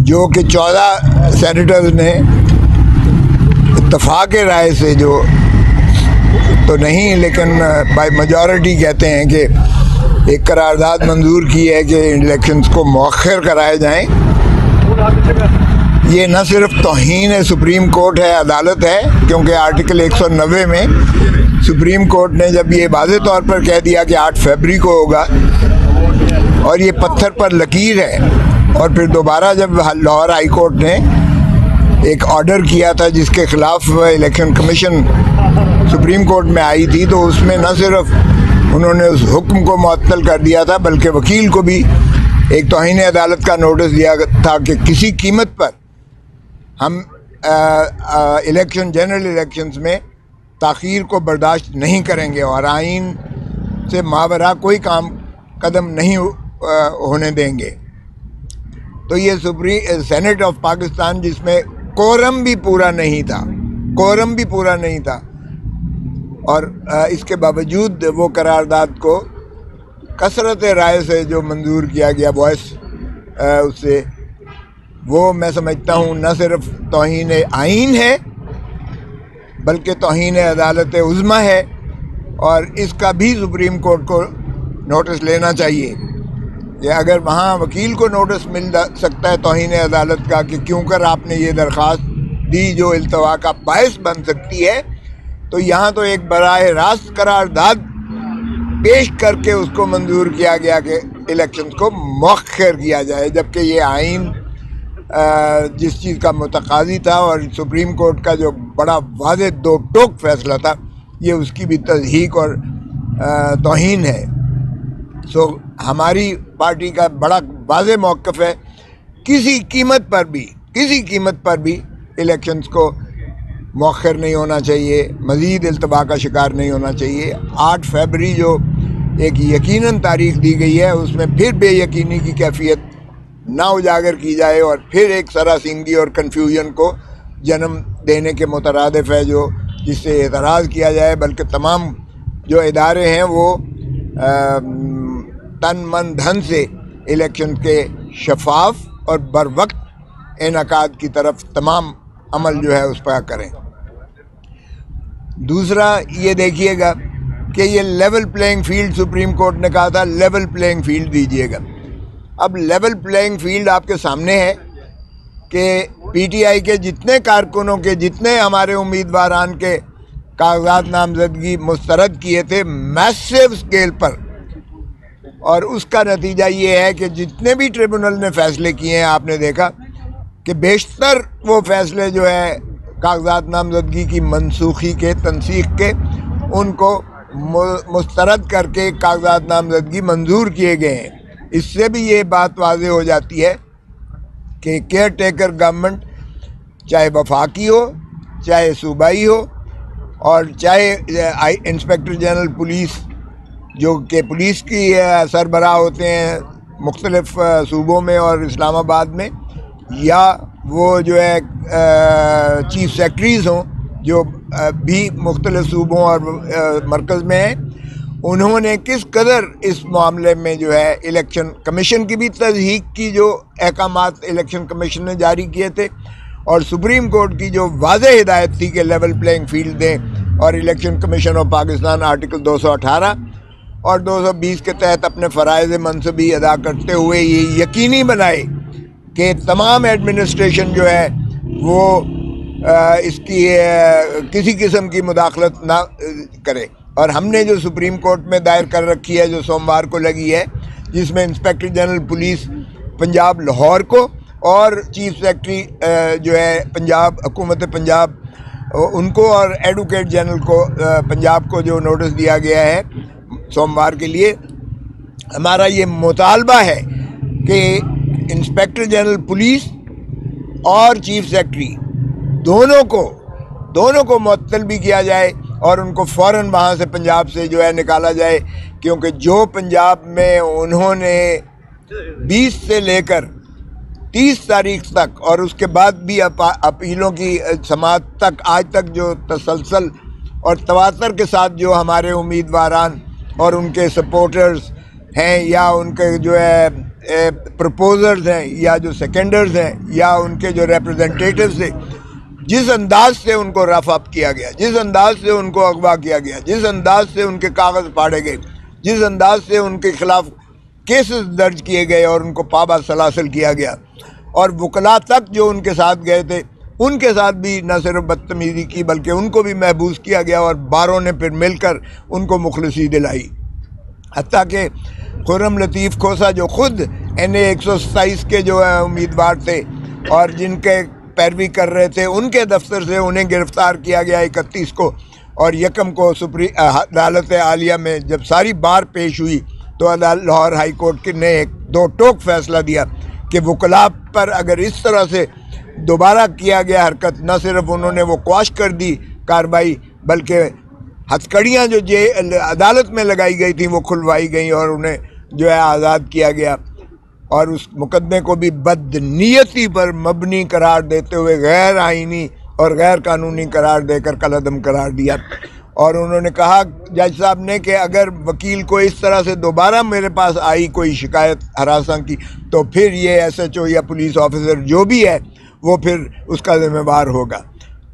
جو کہ 14 سینیٹرز نے اتفاق رائے سے جو تو نہیں لیکن بائی میجورٹی کہتے ہیں کہ ایک قرارداد منظور کی ہے کہ الیکشنز کو مؤخر کرائے جائیں. یہ نہ صرف توہین سپریم کورٹ ہے، عدالت ہے، کیونکہ آرٹیکل 190 میں سپریم کورٹ نے جب یہ واضح طور پر کہہ دیا کہ 8 فروری کو ہوگا، اور یہ پتھر پر لکیر ہے. اور پھر دوبارہ جب لاہور ہائی کورٹ نے ایک آرڈر کیا تھا جس کے خلاف الیکشن کمیشن سپریم کورٹ میں آئی تھی، تو اس میں نہ صرف انہوں نے اس حکم کو معطل کر دیا تھا بلکہ وکیل کو بھی ایک توہین عدالت کا نوٹس دیا تھا کہ کسی قیمت پر ہم جنرل الیکشنز میں تاخیر کو برداشت نہیں کریں گے اور آئین سے ماوراء کوئی قدم نہیں ہونے دیں گے. تو یہ سینٹ آف پاکستان جس میں کورم بھی پورا نہیں تھا اور اس کے باوجود وہ قرارداد کو کثرت رائے سے جو منظور کیا گیا وائس اس سے، وہ میں سمجھتا ہوں نہ صرف توہین آئین ہے بلکہ توہین عدالت عظمیٰ ہے، اور اس کا بھی سپریم کورٹ کو نوٹس لینا چاہیے کہ اگر وہاں وکیل کو نوٹس مل سکتا ہے توہین عدالت کا کہ کیوں کر آپ نے یہ درخواست دی جو التوا کا باعث بن سکتی ہے، تو یہاں تو ایک براہ راست قرارداد پیش کر کے اس کو منظور کیا گیا کہ الیکشنز کو مؤخر کیا جائے، جبکہ یہ آئین جس چیز کا متقاضی تھا اور سپریم کورٹ کا جو بڑا واضح دو ٹوک فیصلہ تھا، یہ اس کی بھی تضحیق اور توہین ہے. ہماری پارٹی کا بڑا واضح موقف ہے، کسی قیمت پر بھی الیکشنز کو مؤخر نہیں ہونا چاہیے، مزید التوا کا شکار نہیں ہونا چاہیے. 8 فروری جو ایک یقیناً تاریخ دی گئی ہے، اس میں پھر بے یقینی کی کیفیت نہ اجاگر کی جائے اور پھر ایک سراسیمگی اور کنفیوژن کو جنم دینے کے مترادف ہے جو جس سے اعتراض کیا جائے، بلکہ تمام جو ادارے ہیں وہ تن من دھن سے الیکشن کے شفاف اور بر وقت انعقاد کی طرف تمام عمل جو ہے اس پر کریں. دوسرا یہ دیکھیے گا کہ یہ level playing field supreme court نے کہا تھا لیول پلینگ فیلڈ دیجیے گا. اب لیول پلینگ فیلڈ آپ کے سامنے ہے کہ پی ٹی آئی کے جتنے کارکنوں کے جتنے ہمارے امیدواران کے کاغذات نامزدگی مسترد کیے تھے میسو اسکیل پر، اور اس کا نتیجہ یہ ہے کہ جتنے بھی ٹریبونل نے فیصلے کیے ہیں آپ نے دیکھا کہ بیشتر وہ فیصلے جو ہے کاغذات نامزدگی کی منسوخی کے تنسیخ کے ان کو مسترد کر کے کاغذات نامزدگی منظور کیے گئے ہیں. اس سے بھی یہ بات واضح ہو جاتی ہے کہ کیئر ٹیکر گورنمنٹ چاہے وفاقی ہو چاہے صوبائی ہو اور چاہے انسپیکٹر جنرل پولیس جو کہ پولیس کی سربراہ ہوتے ہیں مختلف صوبوں میں اور اسلام آباد میں، یا وہ جو ہے چیف سیکرٹریز ہوں جو بھی مختلف صوبوں اور مرکز میں ہیں، انہوں نے کس قدر اس معاملے میں جو ہے الیکشن کمیشن کی بھی تضحیق کی جو احکامات الیکشن کمیشن نے جاری کیے تھے، اور سپریم کورٹ کی جو واضح ہدایت تھی کہ لیول پلینگ فیلڈ دیں، اور election commission of Pakistan article 218 اور 220 کے تحت اپنے فرائض منصبی ادا کرتے ہوئے یہ یقینی بنائے کہ تمام ایڈمنسٹریشن جو ہے وہ اس کی کسی قسم کی مداخلت نہ کرے. اور ہم نے جو سپریم کورٹ میں دائر کر رکھی ہے جو سوموار کو لگی ہے، جس میں inspector general police Punjab Lahore کو اور چیف سیکرٹری جو ہے پنجاب حکومت پنجاب ان کو اور ایڈوکیٹ جنرل کو پنجاب کو جو نوٹس دیا گیا ہے سوموار کے لیے، ہمارا یہ مطالبہ ہے کہ انسپیکٹر جنرل پولیس اور چیف سیکرٹری دونوں کو معطل بھی کیا جائے اور ان کو فوراً وہاں سے پنجاب سے جو ہے نکالا جائے، کیونکہ جو پنجاب میں انہوں نے 20 سے لے کر 30 تاریخ تک اور اس کے بعد بھی اپیلوں کی سماعت تک آج تک جو تسلسل اور تواتر کے ساتھ جو ہمارے امیدواران اور ان کے سپورٹرز ہیں یا ان کے جو ہے پرپوزرز ہیں یا جو سیکنڈرز ہیں یا ان کے جو ریپرزنٹیٹیوز تھے، جس انداز سے ان کو رف اپ کیا گیا، جس انداز سے ان کو اغوا کیا گیا، جس انداز سے ان کے کاغذ پھاڑے گئے، جس انداز سے ان کے خلاف کیسز درج کیے گئے اور ان کو پابند سلاسل کیا گیا، اور وکلاء تک جو ان کے ساتھ گئے تھے ان کے ساتھ بھی نہ صرف بدتمیزی کی بلکہ ان کو بھی محبوس کیا گیا، اور باروں نے پھر مل کر ان کو مخلصی دلائی۔ حتیٰ کہ خرم لطیف کھوسا جو خود NA 127 کے جو امیدوار تھے اور جن کے پیروی کر رہے تھے، ان کے دفتر سے انہیں گرفتار کیا گیا 31 کو، اور یکم کو عدالت عالیہ میں جب ساری بار پیش ہوئی تو لاہور ہائی کورٹ نے ایک دو ٹوک فیصلہ دیا کہ وکلاء پر اگر اس طرح سے دوبارہ کیا گیا حرکت، نہ صرف انہوں نے وہ قواش کر دی کارروائی بلکہ ہتھکڑیاں جو عدالت میں لگائی گئی تھیں وہ کھلوائی گئیں اور انہیں جو ہے آزاد کیا گیا، اور اس مقدمے کو بھی بدنیتی پر مبنی قرار دیتے ہوئے غیر آئینی اور غیر قانونی قرار دے کر کالعدم قرار دیا۔ اور انہوں نے کہا جج صاحب نے کہ اگر وکیل کو اس طرح سے دوبارہ میرے پاس آئی کوئی شکایت ہراساں کی تو پھر یہ SHO یا پولیس آفیسر جو بھی ہے وہ پھر اس کا ذمہ دار ہوگا۔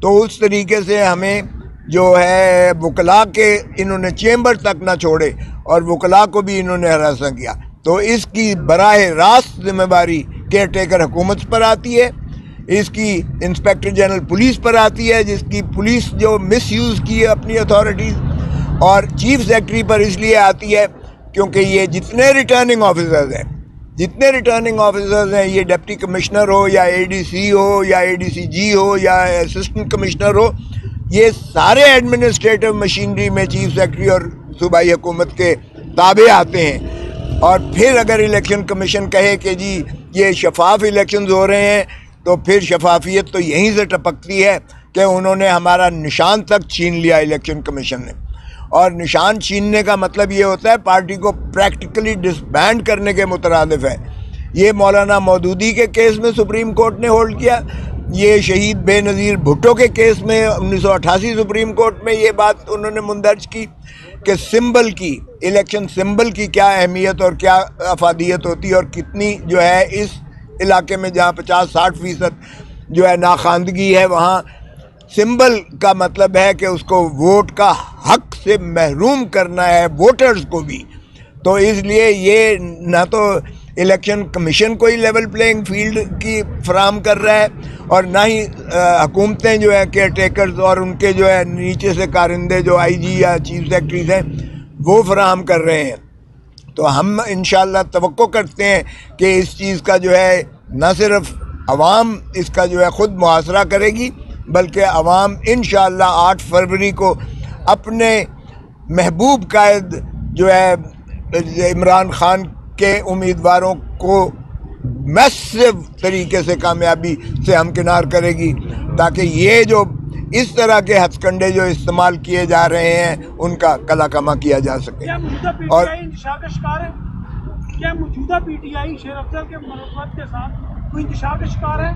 تو اس طریقے سے ہمیں جو ہے وکلاء کے انہوں نے چیمبر تک نہ چھوڑے اور وکلاء کو بھی انہوں نے ہراساں کیا، تو اس کی براہ راست ذمہ داری کیئر ٹیکر حکومت پر آتی ہے، اس کی انسپیکٹر جنرل پولیس پر آتی ہے جس کی پولیس جو مس یوز کی ہے اپنی اتھارٹیز، اور چیف سیکرٹری پر اس لیے آتی ہے کیونکہ یہ جتنے ریٹرننگ آفیسرز ہیں یہ ڈپٹی کمشنر ہو یا ADC ہو یا ADCG ہو یا اسسٹنٹ کمشنر ہو، یہ سارے ایڈمنسٹریٹو مشینری میں چیف سیکرٹری اور صوبائی حکومت کے تابع آتے ہیں۔ اور پھر اگر الیکشن کمیشن کہے کہ جی یہ شفاف الیکشنز ہو رہے ہیں تو پھر شفافیت تو یہیں سے ٹپکتی ہے کہ انہوں نے ہمارا نشان تک چھین لیا الیکشن کمیشن نے، اور نشان چھیننے کا مطلب یہ ہوتا ہے پارٹی کو پریکٹیکلی ڈسبینڈ کرنے کے مترادف ہے۔ یہ مولانا مودودی کے کیس میں سپریم کورٹ نے ہولڈ کیا، یہ شہید بے نظیر بھٹو کے کیس میں 1988 سپریم کورٹ میں یہ بات انہوں نے مندرج کی کہ سمبل کی، الیکشن سمبل کی کیا اہمیت اور کیا افادیت ہوتی ہے، اور کتنی جو ہے اس علاقے میں جہاں 50-60% جو ہے ناخواندگی ہے وہاں سمبل کا مطلب ہے کہ اس کو ووٹ کا حق سے محروم کرنا ہے ووٹرز کو بھی۔ تو اس لیے یہ نہ تو الیکشن کمیشن کوئی لیول پلینگ فیلڈ کی فراہم کر رہا ہے اور نہ ہی حکومتیں جو ہے کیئر ٹیکرز اور ان کے جو ہے نیچے سے کارندے جو IG یا چیف سیکرٹریز ہیں وہ فراہم کر رہے ہیں۔ تو ہم انشاءاللہ توقع کرتے ہیں کہ اس چیز کا جو ہے نہ صرف عوام اس کا جو ہے خود محاصرہ کرے گی بلکہ عوام انشاءاللہ 8 فروری کو اپنے محبوب قائد جو ہے عمران خان کے امیدواروں کو میسو طریقے سے کامیابی سے ہمکنار کرے گی، تاکہ یہ جو اس طرح کے ہتھ کنڈے جو استعمال کیے جا رہے ہیں ان کا کلا کما کیا جا سکے۔ اور کیا موجودہ PTI شیر افضل کے ملازمت کے ساتھ کوئی انتشار کا شکار ہے؟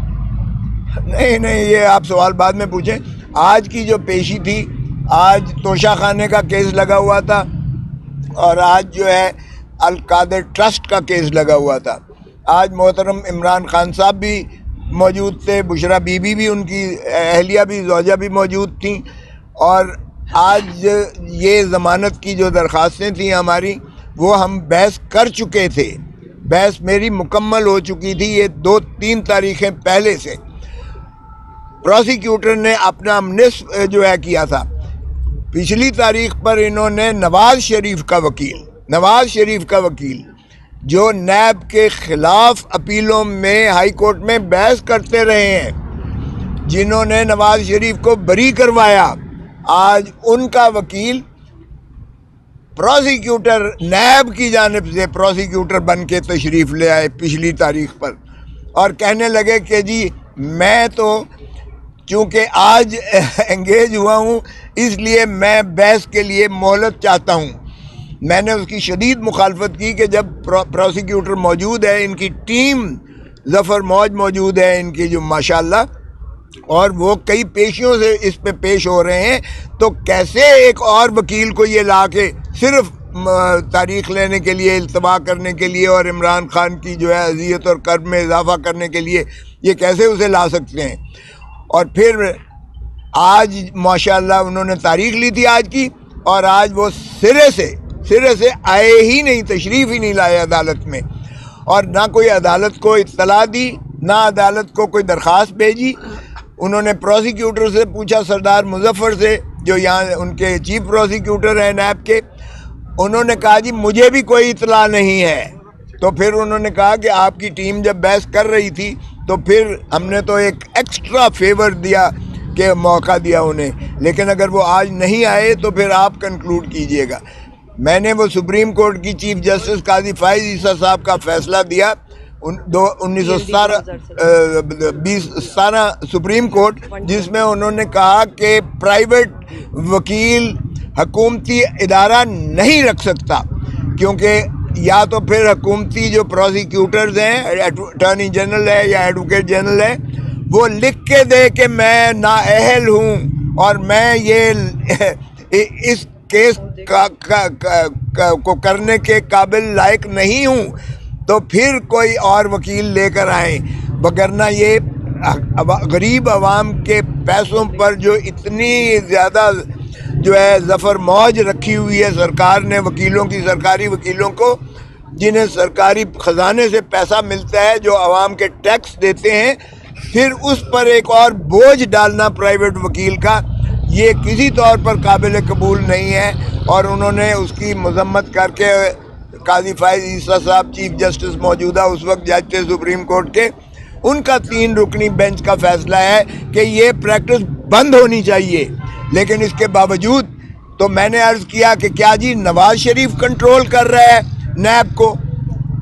نہیں، یہ آپ سوال بعد میں پوچھیں۔ آج کی جو پیشی تھی، آج توشہ خانے کا کیس لگا ہوا تھا اور آج جو ہے القادر ٹرسٹ کا کیس لگا ہوا تھا۔ آج محترم عمران خان صاحب بھی موجود تھے، بشرا بی بی بھی ان کی اہلیہ بھی زوجہ بھی موجود تھیں، اور آج یہ ضمانت کی جو درخواستیں تھیں ہماری وہ ہم بحث کر چکے تھے، بحث میری مکمل ہو چکی تھی۔ یہ 2-3 تاریخیں پہلے سے پروسیکیوٹر نے اپنا نصف جو ہے کیا تھا۔ پچھلی تاریخ پر انہوں نے نواز شریف کا وکیل جو نیب کے خلاف اپیلوں میں ہائی کورٹ میں بحث کرتے رہے ہیں، جنہوں نے نواز شریف کو بری کروایا، آج ان کا وکیل پروسیکیوٹر نیب کی جانب سے پروسیکیوٹر بن کے تشریف لے آئے پچھلی تاریخ پر، اور کہنے لگے کہ جی میں تو چونکہ آج انگیج ہوا ہوں اس لیے میں بحث کے لیے مہلت چاہتا ہوں۔ میں نے اس کی شدید مخالفت کی کہ جب پروسیکیوٹر موجود ہے، ان کی ٹیم ظفر موج موجود ہے ان کی جو ماشاءاللہ، اور وہ کئی پیشیوں سے اس پہ پیش ہو رہے ہیں، تو کیسے ایک اور وکیل کو یہ لا کے صرف تاریخ لینے کے لیے، التوا کرنے کے لیے اور عمران خان کی جو ہے اذیت اور کرب میں اضافہ کرنے کے لیے یہ کیسے اسے لا سکتے ہیں؟ اور پھر آج ماشاءاللہ انہوں نے تاریخ لی تھی آج کی، اور آج وہ سرے سے آئے ہی نہیں، تشریف ہی نہیں لائے عدالت میں، اور نہ کوئی عدالت کو اطلاع دی، نہ عدالت کو کوئی درخواست بھیجی۔ انہوں نے پروسیکیوٹر سے پوچھا، سردار مظفر سے، جو یہاں ان کے چیف پروسیکیوٹر ہیں نیب کے، انہوں نے کہا جی مجھے بھی کوئی اطلاع نہیں ہے۔ تو پھر انہوں نے کہا کہ آپ کی ٹیم جب بحث کر رہی تھی تو پھر ہم نے تو ایک ایکسٹرا فیور دیا کہ موقع دیا انہیں، لیکن اگر وہ آج نہیں آئے تو پھر آپ کنکلوڈ کیجئے گا۔ میں نے وہ سپریم کورٹ کی چیف جسٹس قاضی فائز عیسیٰ صاحب کا فیصلہ دیا 1917 سپریم کورٹ، جس میں انہوں نے کہا کہ پرائیویٹ وکیل حکومتی ادارہ نہیں رکھ سکتا، کیونکہ یا تو پھر حکومتی جو پروسیکیوٹرز ہیں، اٹارنی جنرل ہے یا ایڈوکیٹ جنرل ہے، وہ لکھ کے دے کہ میں نااہل ہوں اور میں یہ اس کیس کو کرنے کے قابل لائق نہیں ہوں، تو پھر کوئی اور وکیل لے کر آئیں، وگرنہ یہ غریب عوام کے پیسوں پر جو اتنی زیادہ جو ہے ظفر موج رکھی ہوئی ہے سرکار نے وکیلوں کی، سرکاری وکیلوں کو، جنہیں سرکاری خزانے سے پیسہ ملتا ہے، جو عوام کے ٹیکس دیتے ہیں، پھر اس پر ایک اور بوجھ ڈالنا پرائیویٹ وکیل کا، یہ کسی طور پر قابل قبول نہیں ہے۔ اور انہوں نے اس کی مذمت کر کے قاضی فائز عیسیٰ صاحب چیف جسٹس موجودہ اس وقت جج تھے سپریم کورٹ کے، ان کا 3 رکنی بینچ کا فیصلہ ہے کہ یہ پریکٹس بند ہونی چاہیے۔ لیکن اس کے باوجود تو میں نے عرض کیا کہ کیا جی نواز شریف کنٹرول کر رہا ہے نیب کو،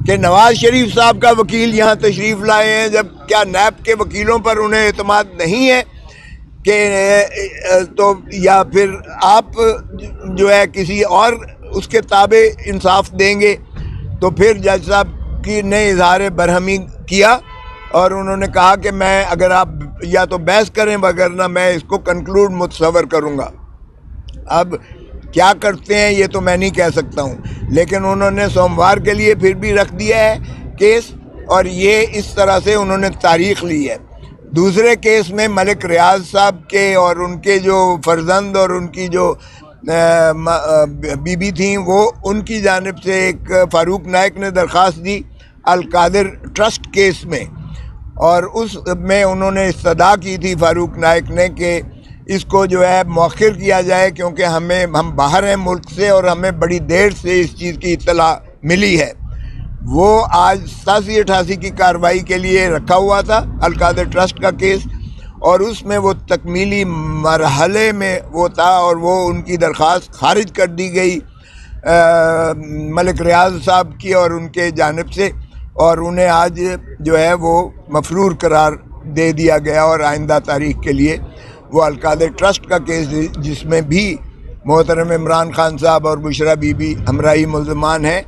کہ نواز شریف صاحب کا وکیل یہاں تشریف لائے ہیں، جب کیا نیب کے وکیلوں پر انہیں اعتماد نہیں ہے کہ تو یا پھر آپ جو ہے کسی اور اس کے تابع انصاف دیں گے؟ تو پھر جج صاحب کی نے اظہار برہمی کیا اور انہوں نے کہا کہ میں اگر آپ یا تو بحث کریں وگرنہ میں اس کو کنکلوڈ متصور کروں گا۔ اب کیا کرتے ہیں یہ تو میں نہیں کہہ سکتا ہوں، لیکن انہوں نے سوموار کے لیے پھر بھی رکھ دیا ہے کیس، اور یہ اس طرح سے انہوں نے تاریخ لی ہے۔ دوسرے کیس میں ملک ریاض صاحب کے اور ان کے جو فرزند اور ان کی جو بیوی تھیں، وہ ان کی جانب سے ایک فاروق نائک نے درخواست دی القادر ٹرسٹ کیس میں، اور اس میں انہوں نے استدعا کی تھی فاروق نائک نے کہ اس کو جو ہے مؤخر کیا جائے، کیونکہ ہم باہر ہیں ملک سے اور ہمیں بڑی دیر سے اس چیز کی اطلاع ملی ہے۔ وہ آج 87-88 کی کارروائی کے لیے رکھا ہوا تھا القادر ٹرسٹ کا کیس، اور اس میں وہ تکمیلی مرحلے میں وہ تھا، اور وہ ان کی درخواست خارج کر دی گئی ملک ریاض صاحب کی اور ان کے جانب سے، اور انہیں آج جو ہے وہ مفرور قرار دے دیا گیا، اور آئندہ تاریخ کے لیے وہ القادر ٹرسٹ کا کیس جس میں بھی محترم عمران خان صاحب اور بشرا بی بی ہمراہی ملزمان ہیں،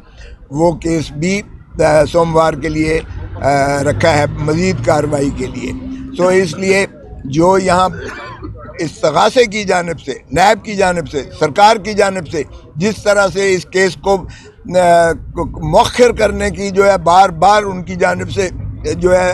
وہ کیس بھی سوموار کے لیے رکھا ہے مزید کارروائی کے لیے۔ سو اس لیے جو یہاں استغاثے کی جانب سے، نیب کی جانب سے، سرکار کی جانب سے جس طرح سے اس کیس کو مؤخر کرنے کی جو ہے بار بار ان کی جانب سے جو ہے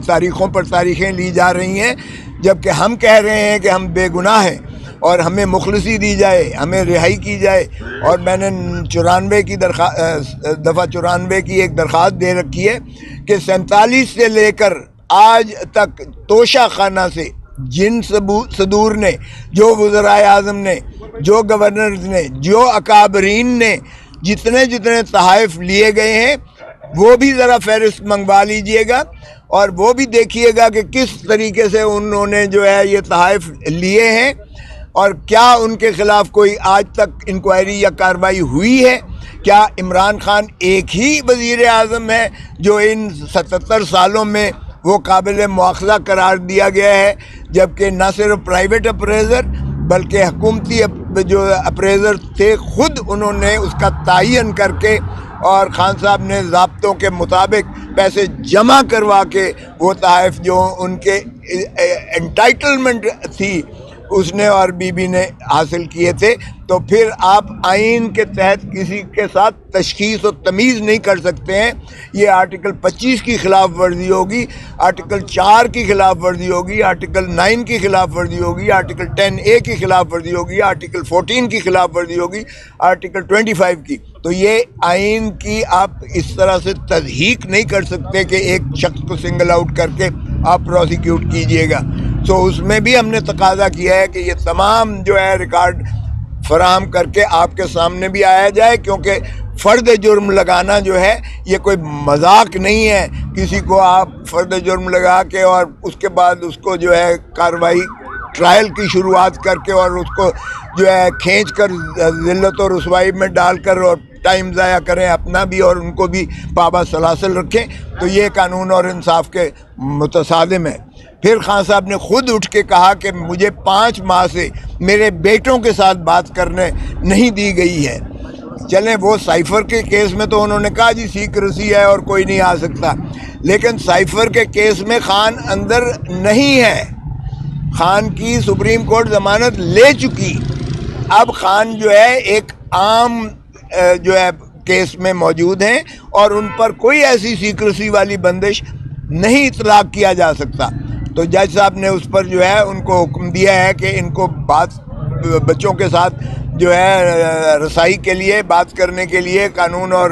تاریخوں پر تاریخیں لی جا رہی ہیں، جبکہ ہم کہہ رہے ہیں کہ ہم بے گناہ ہیں اور ہمیں مخلصی دی جائے، ہمیں رہائی کی جائے۔ اور میں نے 94 کی دفعہ 94 کی ایک درخواست دے رکھی ہے کہ 47 سے لے کر آج تک توشہ خانہ سے جن صدور نے، جو وزرائے اعظم نے، جو گورنرز نے، جو اکابرین نے جتنے تحائف لیے گئے ہیں، وہ بھی ذرا فہرست منگوا لیجئے گا، اور وہ بھی دیکھیے گا کہ کس طریقے سے انہوں نے جو ہے یہ تحائف لیے ہیں، اور کیا ان کے خلاف کوئی آج تک انکوائری یا کارروائی ہوئی ہے۔ کیا عمران خان ایک ہی وزیر اعظم ہے جو ان 77 سالوں میں وہ قابل مواخذہ قرار دیا گیا ہے، جبکہ نہ صرف پرائیویٹ اپریزر بلکہ حکومتی جو اپریزر تھے خود انہوں نے اس کا تعین کر کے، اور خان صاحب نے ضابطوں کے مطابق پیسے جمع کروا کے وہ تحائف جو ان کے انٹائٹلمنٹ تھی اس نے اور بی بی نے حاصل کیے تھے، تو پھر آپ آئین کے تحت کسی کے ساتھ تشخیص و تمیز نہیں کر سکتے ہیں۔ یہ آرٹیکل 25 کی خلاف ورزی ہوگی، آرٹیکل 4 کی خلاف ورزی ہوگی، آرٹیکل 9 کی خلاف ورزی ہوگی، آرٹیکل 10A کی خلاف ورزی ہوگی، آرٹیکل 14 کی خلاف ورزی ہوگی، آرٹیکل 25 کی۔ تو یہ آئین کی آپ اس طرح سے تضحیق نہیں کر سکتے کہ ایک شخص کو سنگل آؤٹ کر کے آپ پروسیکیوٹ کیجئے گا۔ تو اس میں بھی ہم نے تقاضا کیا ہے کہ یہ تمام جو ہے ریکارڈ فراہم کر کے آپ کے سامنے بھی آیا جائے، کیونکہ فرد جرم لگانا جو ہے یہ کوئی مذاق نہیں ہے۔ کسی کو آپ فرد جرم لگا کے اور اس کے بعد اس کو جو ہے کارروائی ٹرائل کی شروعات کر کے اور اس کو جو ہے کھینچ کر ذلت و رسوائی میں ڈال کر اور ٹائم ضائع کریں اپنا بھی اور ان کو بھی پابند سلاسل رکھیں، تو یہ قانون اور انصاف کے متصادم ہے۔ پھر خان صاحب نے خود اٹھ کے کہا کہ مجھے 5 ماہ سے میرے بیٹوں کے ساتھ بات کرنے نہیں دی گئی ہے۔ چلیں وہ سائفر کے کیس میں تو انہوں نے کہا جی سیکریسی ہے اور کوئی نہیں آ سکتا، لیکن سائفر کے کیس میں خان اندر نہیں ہے، خان کی سپریم کورٹ ضمانت لے چکی۔ اب خان جو ہے ایک عام جو ہے کیس میں موجود ہیں اور ان پر کوئی ایسی سیکریسی والی بندش نہیں اطلاق کیا جا سکتا۔ تو جج صاحب نے اس پر جو ہے ان کو حکم دیا ہے کہ ان کو بچوں کے ساتھ جو ہے رسائی کے لیے بات کرنے کے لیے قانون اور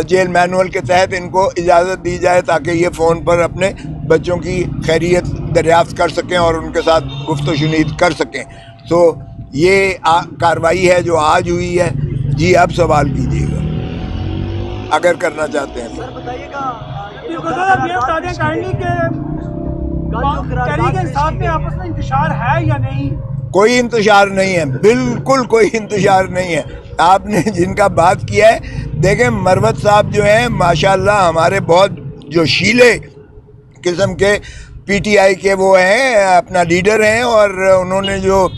جیل مینول کے تحت ان کو اجازت دی جائے تاکہ یہ فون پر اپنے بچوں کی خیریت دریافت کر سکیں اور ان کے ساتھ گفت و شنید کر سکیں۔ تو یہ کارروائی ہے جو آج ہوئی ہے۔ جی اب سوال کیجیے گا اگر کرنا چاہتے ہیں۔ سر بتائیے گا تحریک انصاف میں آپس میں انتشار ہے یا نہیں؟ کوئی انتشار نہیں ہے، بالکل کوئی انتشار نہیں ہے۔ آپ نے جن کا بات کیا ہے، دیکھیں مروت صاحب جو ہیں ماشاءاللہ ہمارے بہت جو شیلے قسم کے پی ٹی آئی کے وہ ہیں، اپنا لیڈر ہیں، اور انہوں نے جو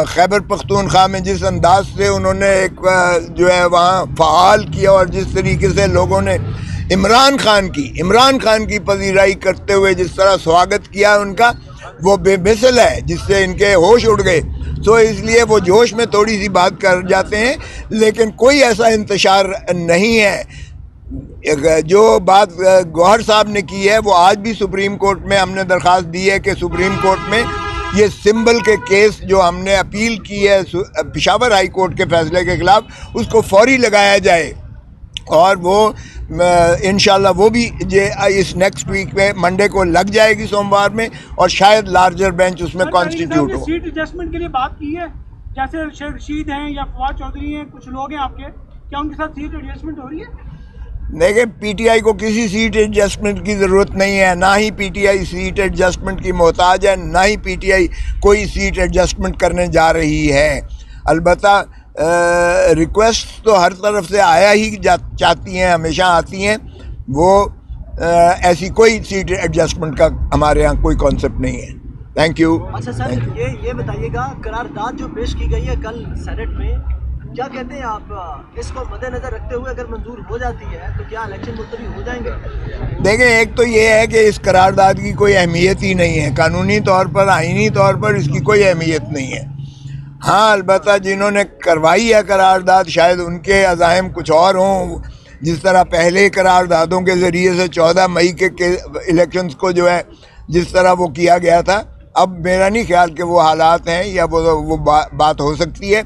خیبر پختونخوا میں جس انداز سے انہوں نے ایک جو ہے وہاں فعال کیا اور جس طریقے سے لوگوں نے عمران خان کی پذیرائی کرتے ہوئے جس طرح سواگت کیا ان کا، وہ بے مثل ہے، جس سے ان کے ہوش اڑ گئے۔ تو اس لیے وہ جوش میں تھوڑی سی بات کر جاتے ہیں، لیکن کوئی ایسا انتشار نہیں ہے۔ جو بات گوہر صاحب نے کی ہے وہ آج بھی سپریم کورٹ میں ہم نے درخواست دی ہے کہ سپریم کورٹ میں یہ سمبل کے کیس جو ہم نے اپیل کی ہے پشاور ہائی کورٹ کے فیصلے کے خلاف، اس کو فوری لگایا جائے، اور وہ انشاءاللہ وہ بھی اس نیکسٹ ویک میں منڈے کو لگ جائے گی، سوموار میں، اور شاید لارجر بینچ اس میں کانسٹیٹیوٹ ہو۔ سیٹ ایڈجسٹمنٹ کے لیے بات کی ہے، جیسے شیخ رشید ہیں یا فواد چودھری ہیں، کچھ لوگ ہیں آپ کے، کیا ان کے ساتھ سیٹ ایڈجسٹمنٹ ہو رہی ہے؟ دیکھیں پی ٹی آئی کو کسی سیٹ ایڈجسٹمنٹ کی ضرورت نہیں ہے، نہ ہی P T I seat adjustment کی محتاج ہے، نہ ہی پی ٹی آئی کوئی سیٹ ایڈجسٹمنٹ کرنے جا رہی ہے۔ البتہ ریکویسٹ تو ہر طرف سے آیا ہی چاہتی ہیں، ہمیشہ آتی ہیں، وہ ایسی کوئی سیٹ ایڈجسٹمنٹ کا ہمارے ہاں کوئی کانسیپٹ نہیں ہے۔ Thank you. اچھا سر یہ بتائیے گا قرارداد جو پیش کی گئی ہے کل سینٹ میں، کیا کہتے ہیں آپ، اس کو مد نظر رکھتے ہوئے اگر منظور ہو جاتی ہے تو کیا الیکشن ملتوی ہو جائیں گے؟ دیکھیں ایک تو یہ ہے کہ اس قرارداد کی کوئی اہمیت ہی نہیں ہے، قانونی طور پر آئینی طور پر اس کی کوئی اہمیت نہیں ہے۔ ہاں البتہ جنہوں نے کروائی ہے قرارداد شاید ان کے عزائم کچھ اور ہوں، جس طرح پہلے قراردادوں کے ذریعے سے 14 مئی کے الیکشنز کو جو ہے جس طرح وہ کیا گیا تھا، اب میرا نہیں خیال کہ وہ حالات ہیں یا وہ بات ہو سکتی ہے،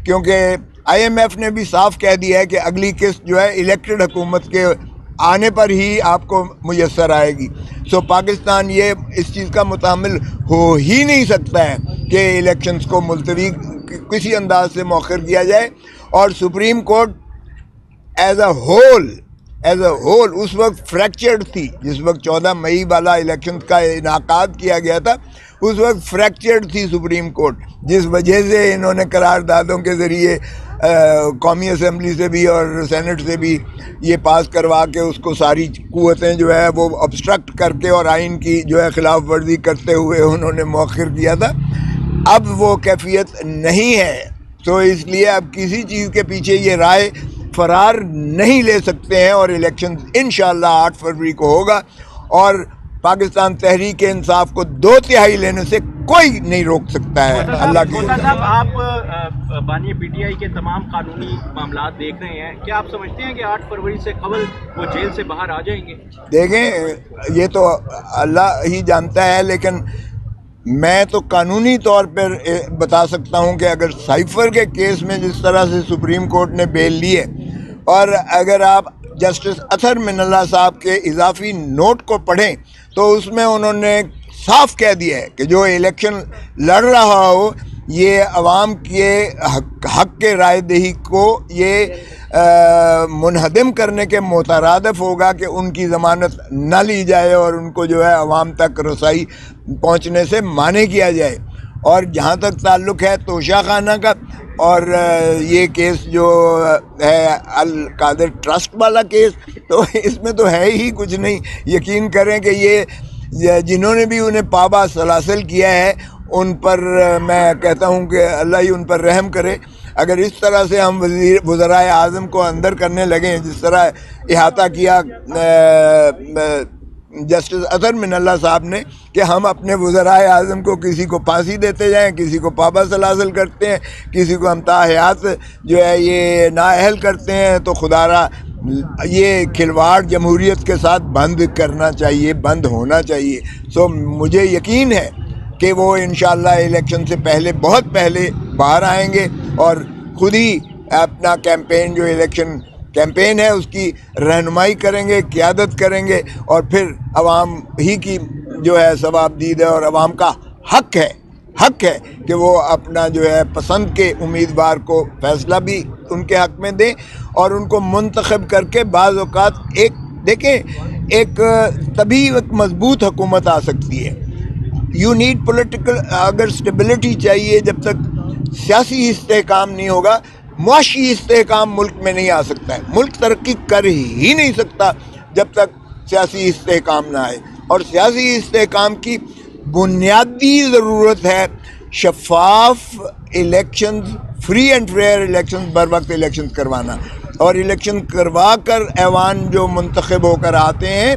کیونکہ آئی ایم ایف نے بھی صاف کہہ دیا ہے کہ اگلی قسط جو ہے الیکٹڈ حکومت کے آنے پر ہی آپ کو میسر آئے گی۔ سو پاکستان یہ اس چیز کا متحمل ہو ہی نہیں سکتا ہے کہ الیکشنز کو ملتوی کسی انداز سے مؤخر کیا جائے، اور Supreme Court as a whole اس وقت فریکچرڈ تھی، جس وقت 14 مئی والا الیکشن کا انعقاد کیا گیا تھا اس وقت فریکچرڈ تھی سپریم کورٹ، جس وجہ سے انہوں نے قراردادوں کے ذریعے قومی اسمبلی سے بھی اور سینٹ سے بھی یہ پاس کروا کے اس کو ساری قوتیں جو ہے وہ obstruct کر کے اور آئین کی جو ہے خلاف ورزی کرتے ہوئے انہوں نے مؤخر کیا تھا۔ اب وہ کیفیت نہیں ہے، تو اس لیے اب کسی چیز کے پیچھے یہ رائے فرار نہیں لے سکتے ہیں، اور الیکشن انشاءاللہ 8 فروری کو ہوگا، اور پاکستان تحریک انصاف کو 2/3 لینے سے کوئی نہیں روک سکتا ہے اللہ کے کوتا صاحب، آپ بانی پی ٹی آئی کے تمام قانونی معاملات دیکھ رہے ہیں، کیا آپ سمجھتے ہیں کہ 8 فروری سے قبل وہ جیل سے باہر آ جائیں گے؟ دیکھیں یہ تو اللہ ہی جانتا ہے، لیکن میں تو قانونی طور پر بتا سکتا ہوں کہ اگر سائفر کے کیس میں جس طرح سے سپریم کورٹ نے بیل لی ہے، اور اگر آپ جسٹس اطہر من اللہ صاحب کے اضافی نوٹ کو پڑھیں تو اس میں انہوں نے صاف کہہ دیا ہے کہ جو الیکشن لڑ رہا ہو یہ عوام کے حق کے رائے دہی کو یہ منہدم کرنے کے مترادف ہوگا کہ ان کی ضمانت نہ لی جائے اور ان کو جو ہے عوام تک رسائی پہنچنے سے مانع کیا جائے۔ اور جہاں تک تعلق ہے توشہ خانہ کا اور یہ کیس جو ہے القادر ٹرسٹ والا کیس، تو اس میں تو ہے ہی کچھ نہیں۔ یقین کریں کہ یہ جنہوں نے بھی انہیں پابا سلاسل کیا ہے ان پر میں کہتا ہوں کہ اللہ ہی ان پر رحم کرے۔ اگر اس طرح سے ہم وزرائے اعظم کو اندر کرنے لگیں جس طرح احاطہ کیا جسٹس اطہر من اللہ صاحب نے کہ ہم اپنے وزرائے اعظم کو کسی کو پھانسی دیتے جائیں، کسی کو پابا سلاسل کرتے ہیں، کسی کو ہم تاحیات جو ہے یہ نااہل کرتے ہیں، تو خدا را یہ کھلواڑ جمہوریت کے ساتھ بند کرنا چاہیے، بند ہونا چاہیے۔ سو مجھے یقین ہے کہ وہ انشاءاللہ الیکشن سے پہلے بہت پہلے باہر آئیں گے اور خود ہی اپنا کیمپین جو الیکشن کیمپین ہے اس کی رہنمائی کریں گے، قیادت کریں گے، اور پھر عوام ہی کی جو ہے ثواب دید ہے اور عوام کا حق ہے کہ وہ اپنا جو ہے پسند کے امیدوار کو فیصلہ بھی ان کے حق میں دیں اور ان کو منتخب کر کے بعض اوقات ایک تبھی ایک مضبوط حکومت آ سکتی ہے۔ یو نیڈ پولیٹیکل، اگر اسٹیبلٹی چاہیے، جب تک سیاسی استحکام نہیں ہوگا معاشی استحکام ملک میں نہیں آ سکتا ہے۔ ملک ترقی کر ہی نہیں سکتا جب تک سیاسی استحکام نہ آئے، اور سیاسی استحکام کی بنیادی ضرورت ہے شفاف elections, free and fair elections, بر وقت الیکشنز کروانا، اور الیکشن کروا کر ایوان جو منتخب ہو کر آتے ہیں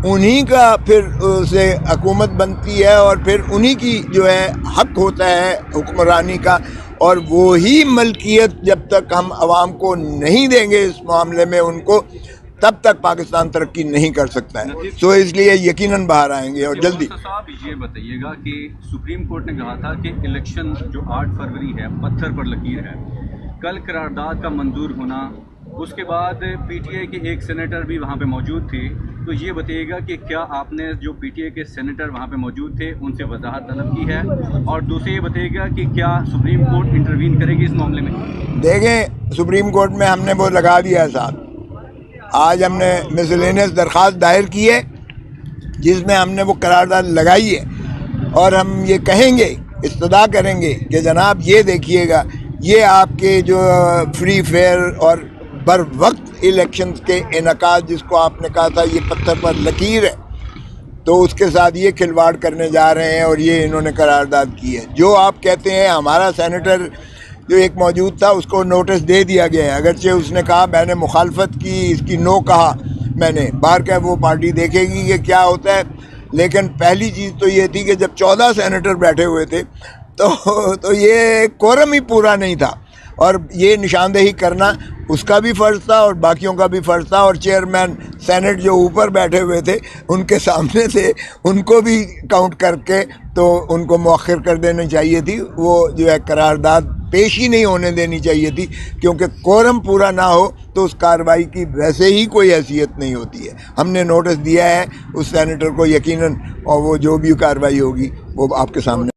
انہی کا پھر سے حکومت بنتی ہے، اور پھر انہی کی جو ہے حق ہوتا ہے حکمرانی کا، اور وہی ملکیت جب تک ہم عوام کو نہیں دیں گے اس معاملے میں ان کو، تب تک پاکستان ترقی نہیں کر سکتا ہے۔ سو اس لیے یقیناً باہر آئیں گے اور جلدی۔ صاحب یہ بتائیے گا کہ سپریم کورٹ نے کہا تھا کہ الیکشن جو 8 فروری ہے پتھر پر لکیر ہے، کل قرارداد کا منظور ہونا، اس کے بعد پی ٹی آئی کے ایک سینیٹر بھی وہاں پہ موجود تھے، تو یہ بتائیے گا کہ کیا آپ نے جو پی ٹی آئی کے سینیٹر وہاں پہ موجود تھے ان سے وضاحت طلب کی ہے، اور دوسرے یہ بتائیے گا کہ کیا سپریم کورٹ انٹروین کرے گی اس معاملے میں؟ دیکھیں سپریم کورٹ میں ہم نے وہ لگا دیا ہے صاحب، آج ہم نے مسلینس درخواست دائر کی ہے جس میں ہم نے وہ قرارداد لگائی ہے، اور ہم یہ کہیں گے، استدعا کریں گے کہ جناب یہ دیکھیے گا، یہ آپ کے جو فری فیئر اور بر وقت الیکشنز کے انعقاد جس کو آپ نے کہا تھا یہ پتھر پر لکیر ہے، تو اس کے ساتھ یہ کھلواڑ کرنے جا رہے ہیں اور یہ انہوں نے قرارداد کی ہے۔ جو آپ کہتے ہیں ہمارا سینیٹر جو ایک موجود تھا اس کو نوٹس دے دیا گیا ہے، اگرچہ اس نے کہا میں نے مخالفت کی، اس کی نو کہا میں نے، باہر کا وہ پارٹی دیکھے گی کہ کیا ہوتا ہے، لیکن پہلی چیز تو یہ تھی کہ جب 14 سینیٹر بیٹھے ہوئے تھے تو یہ کورم ہی پورا نہیں تھا، اور یہ نشاندہی کرنا اس کا بھی فرض تھا اور باقیوں کا بھی فرض تھا، اور چیئرمین سینٹ جو اوپر بیٹھے ہوئے تھے ان کے سامنے تھے، ان کو بھی کاؤنٹ کر کے تو ان کو مؤخر کر دینی چاہیے تھی، وہ جو ہے قرارداد پیش ہی نہیں ہونے دینی چاہیے تھی، کیونکہ کورم پورا نہ ہو تو اس کارروائی کی ویسے ہی کوئی حیثیت نہیں ہوتی ہے۔ ہم نے نوٹس دیا ہے اس سینیٹر کو یقیناً، اور وہ جو بھی کارروائی ہوگی وہ آپ کے سامنے